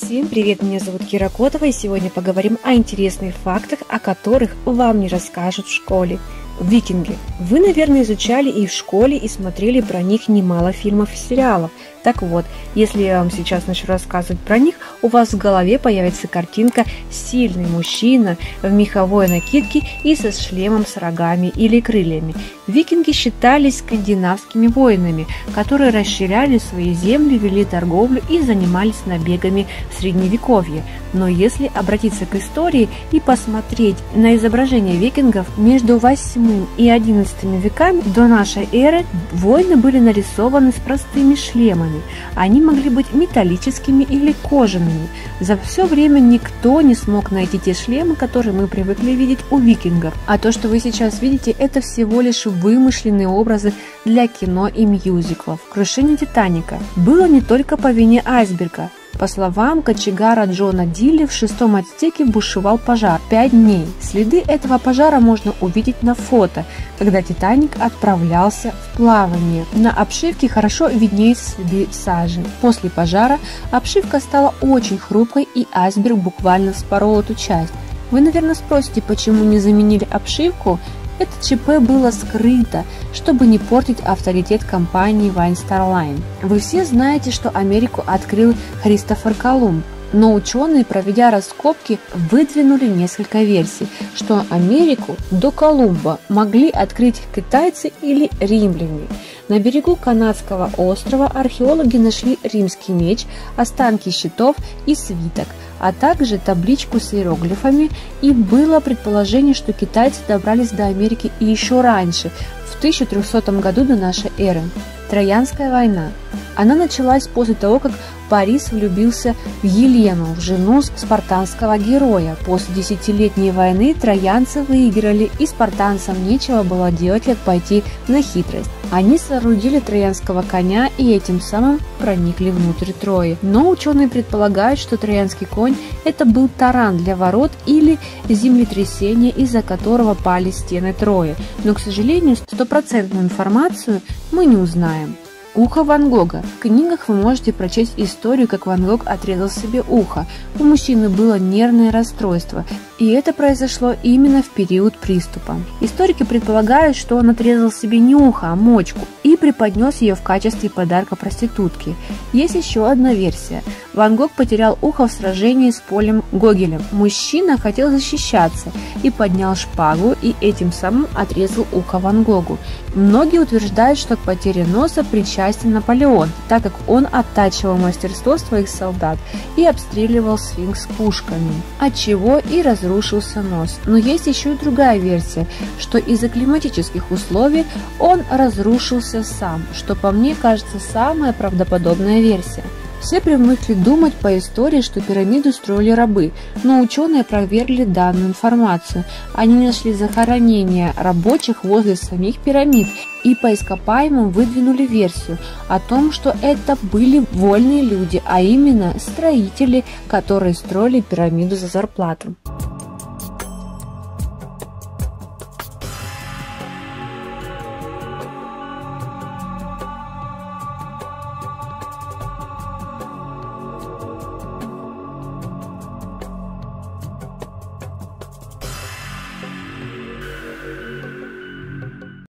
Всем привет, меня зовут Кира Котова, и сегодня поговорим о интересных фактах, о которых вам не расскажут в школе. Викинги. Вы, наверное, изучали и в школе, и смотрели про них немало фильмов и сериалов. Так вот, если я вам сейчас начну рассказывать про них, у вас в голове появится картинка «сильный мужчина в меховой накидке и со шлемом с рогами или крыльями». Викинги считались скандинавскими воинами, которые расширяли свои земли, вели торговлю и занимались набегами в Средневековье. Но если обратиться к истории и посмотреть на изображения викингов между 8 и XI веками до нашей эры, воины были нарисованы с простыми шлемами. Они могли быть металлическими или кожаными. За все время никто не смог найти те шлемы, которые мы привыкли видеть у викингов. А то, что вы сейчас видите, это всего лишь вымышленные образы для кино и мюзиклов. Крушение Титаника было не только по вине айсберга. По словам кочегара Джона Дилли, в VI отсеке бушевал пожар 5 дней. Следы этого пожара можно увидеть на фото, когда Титаник отправлялся в плавание. На обшивке хорошо виднеются следы сажи. После пожара обшивка стала очень хрупкой, и айсберг буквально вспорол эту часть. Вы, наверное, спросите, почему не заменили обшивку? Это ЧП было скрыто, чтобы не портить авторитет компании Wine Star Line. Вы все знаете, что Америку открыл Христофор Колумб, но ученые, проведя раскопки, выдвинули несколько версий, что Америку до Колумба могли открыть китайцы или римляне. На берегу канадского острова археологи нашли римский меч, останки щитов и свиток, а также табличку с иероглифами, и было предположение, что китайцы добрались до Америки и еще раньше, в 1300 году до нашей эры. Троянская война. Она началась после того, как Парис влюбился в Елену, жену спартанского героя. После 10-летней войны троянцы выиграли, и спартанцам нечего было делать, как пойти на хитрость. Они соорудили троянского коня и этим самым проникли внутрь Трои. Но ученые предполагают, что троянский конь – это был таран для ворот или землетрясение, из-за которого пали стены Трои. Но, к сожалению, стопроцентную информацию мы не узнаем. Ухо Ван Гога. В книгах вы можете прочесть историю, как Ван Гог отрезал себе ухо. У мужчины было нервное расстройство, и это произошло именно в период приступа. Историки предполагают, что он отрезал себе не ухо, а мочку и преподнес ее в качестве подарка проститутке. Есть еще одна версия. Ван Гог потерял ухо в сражении с Полем Гогелем. Мужчина хотел защищаться и поднял шпагу, и этим самым отрезал ухо Ван Гогу. Многие утверждают, что к потере носа причастен Наполеон, так как он оттачивал мастерство своих солдат и обстреливал сфинкс пушками, отчего и разрушился нос. Но есть еще и другая версия, что из-за климатических условий он разрушился сам, что по мне кажется самая правдоподобная версия. Все привыкли думать по истории, что пирамиду строили рабы, но ученые опровергли данную информацию. Они нашли захоронения рабочих возле самих пирамид и по ископаемым выдвинули версию о том, что это были вольные люди, а именно строители, которые строили пирамиду за зарплату.